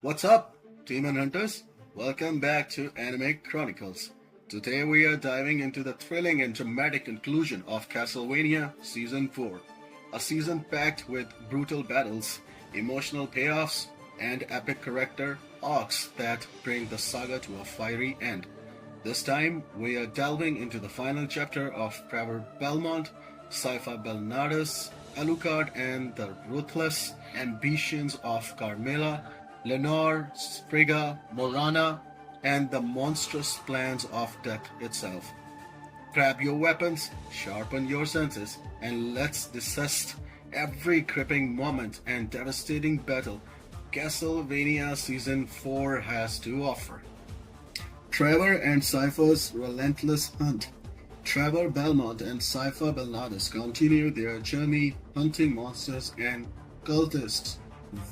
What's up, Demon Hunters? Welcome back to Anime Chronicles. Today we are diving into the thrilling and dramatic conclusion of Castlevania Season 4. A season packed with brutal battles, emotional payoffs, and epic character arcs that bring the saga to a fiery end. This time, we are delving into the final chapter of Trevor Belmont, Sypha Belnardus, Alucard, and the ruthless ambitions of Carmilla, Lenore, Striga, Morana, and the monstrous plans of death itself. Grab your weapons, sharpen your senses, and let's dissect every gripping moment and devastating battle Castlevania Season 4 has to offer. Trevor and Sypha's relentless hunt. Trevor Belmont and Sypha Belnardus continue their journey hunting monsters and cultists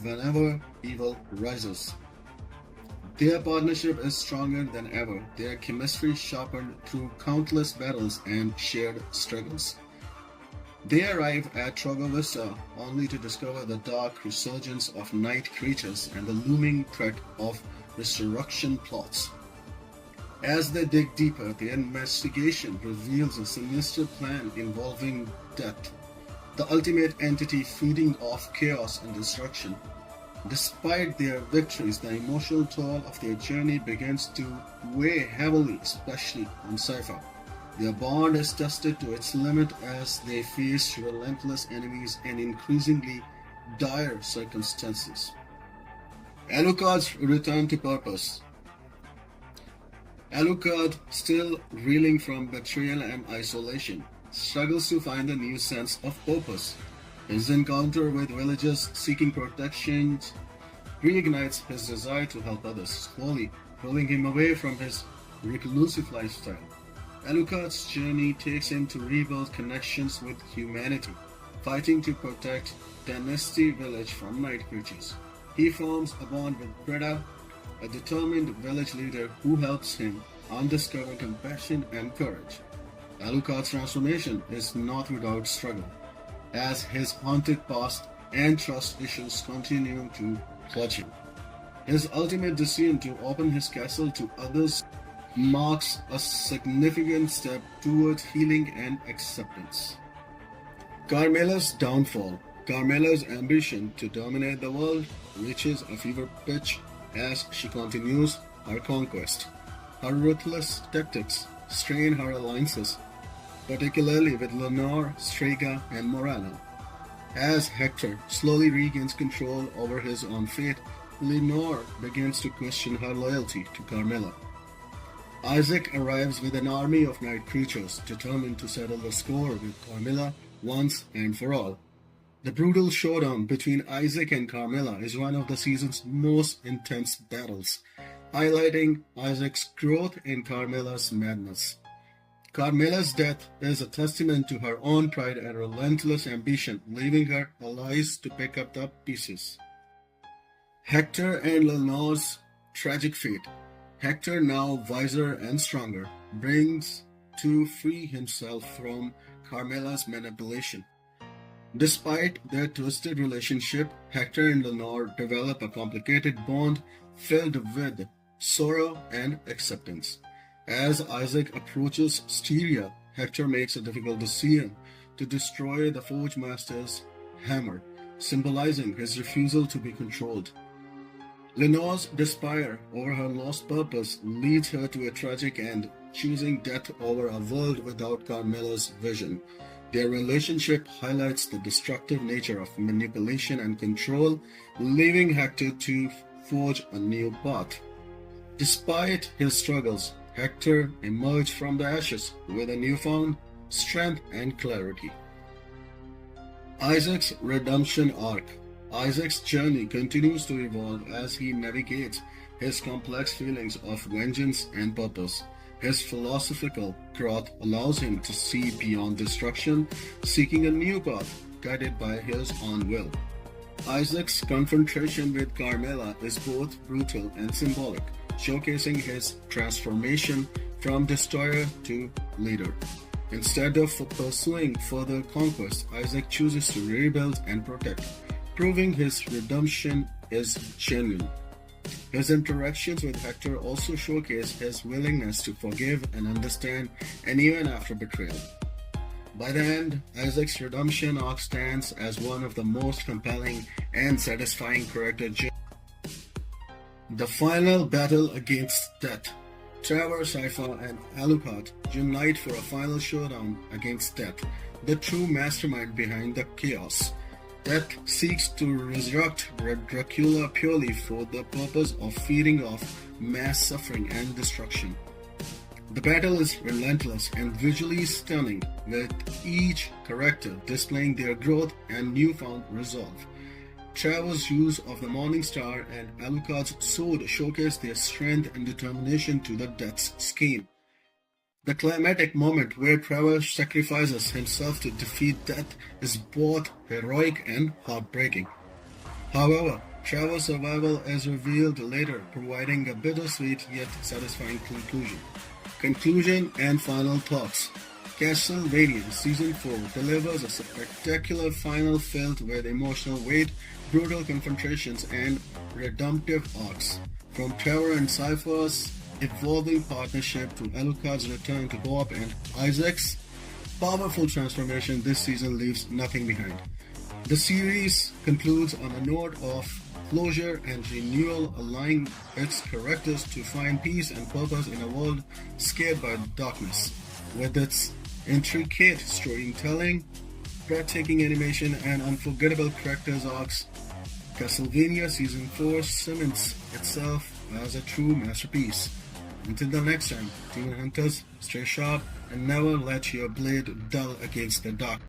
whenever evil rises. Their partnership is stronger than ever, their chemistry sharpened through countless battles and shared struggles. They arrive at Trogovista only to discover the dark resurgence of night creatures and the looming threat of resurrection plots. As they dig deeper, the investigation reveals a sinister plan involving death, the ultimate entity feeding off chaos and destruction. Despite their victories, the emotional toll of their journey begins to weigh heavily, especially on Sypha. Their bond is tested to its limit as they face relentless enemies and increasingly dire circumstances. Alucard's return to purpose. Alucard, still reeling from betrayal and isolation, struggles to find a new sense of purpose. His encounter with villagers seeking protection reignites his desire to help others, slowly pulling him away from his reclusive lifestyle. Alucard's journey takes him to rebuild connections with humanity, fighting to protect Dynasty Village from night creatures. He forms a bond with Greta, a determined village leader who helps him undiscover compassion and courage. Alucard's transformation is not without struggle, as his haunted past and trust issues continue to clutch him. His ultimate decision to open his castle to others marks a significant step towards healing and acceptance. Carmilla's downfall. Carmilla's ambition to dominate the world reaches a fever pitch as she continues her conquest. Her ruthless tactics strain her alliances, particularly with Lenore, Striga, and Morana. As Hector slowly regains control over his own fate, Lenore begins to question her loyalty to Carmilla. Isaac arrives with an army of night creatures determined to settle the score with Carmilla once and for all. The brutal showdown between Isaac and Carmilla is one of the season's most intense battles, highlighting Isaac's growth in Carmilla's madness. Carmilla's death is a testament to her own pride and relentless ambition, leaving her allies to pick up the pieces. Hector and Lenore's tragic fate. Hector, now wiser and stronger, brings to free himself from Carmilla's manipulation. Despite their twisted relationship, Hector and Lenore develop a complicated bond filled with sorrow and acceptance. As Isaac approaches Styria, Hector makes a difficult decision to destroy the Forge Master's hammer, symbolizing his refusal to be controlled. Lenore's despair over her lost purpose leads her to a tragic end, choosing death over a world without Carmilla's vision. Their relationship highlights the destructive nature of manipulation and control, leaving Hector to forge a new path. Despite his struggles, Hector emerged from the ashes with a newfound strength and clarity. Isaac's redemption arc. Isaac's journey continues to evolve as he navigates his complex feelings of vengeance and purpose. His philosophical growth allows him to see beyond destruction, seeking a new path guided by his own will. Isaac's confrontation with Carmilla is both brutal and symbolic, showcasing his transformation from destroyer to leader. Instead of pursuing further conquest, Isaac chooses to rebuild and protect, proving his redemption is genuine. His interactions with Hector also showcase his willingness to forgive and understand, and even after betrayal. By the end, Isaac's redemption arc stands as one of the most compelling and satisfying character journeys. The final battle against Death. Trevor, Sypha, and Alucard unite for a final showdown against Death, the true mastermind behind the chaos. Death seeks to resurrect Dracula purely for the purpose of feeding off mass suffering and destruction. The battle is relentless and visually stunning, with each character displaying their growth and newfound resolve. Trevor's use of the Morning Star and Alucard's sword showcase their strength and determination to the Death's scheme. The climactic moment where Trevor sacrifices himself to defeat Death is both heroic and heartbreaking. However, Trevor's survival is revealed later, providing a bittersweet yet satisfying conclusion. Conclusion and final thoughts. Castlevania Season 4 delivers a spectacular final filled with emotional weight, brutal confrontations, and redemptive arcs. From Trevor and Sypha's evolving partnership to Alucard's return to co-op and Isaac's powerful transformation, this season leaves nothing behind. The series concludes on a note of closure and renewal, allowing its characters to find peace and purpose in a world scared by darkness. With its intricate storytelling, breathtaking animation, and unforgettable characters arcs, Castlevania Season 4 cements itself as a true masterpiece. Until the next time, Demon Hunters, stay sharp and never let your blade dull against the dark.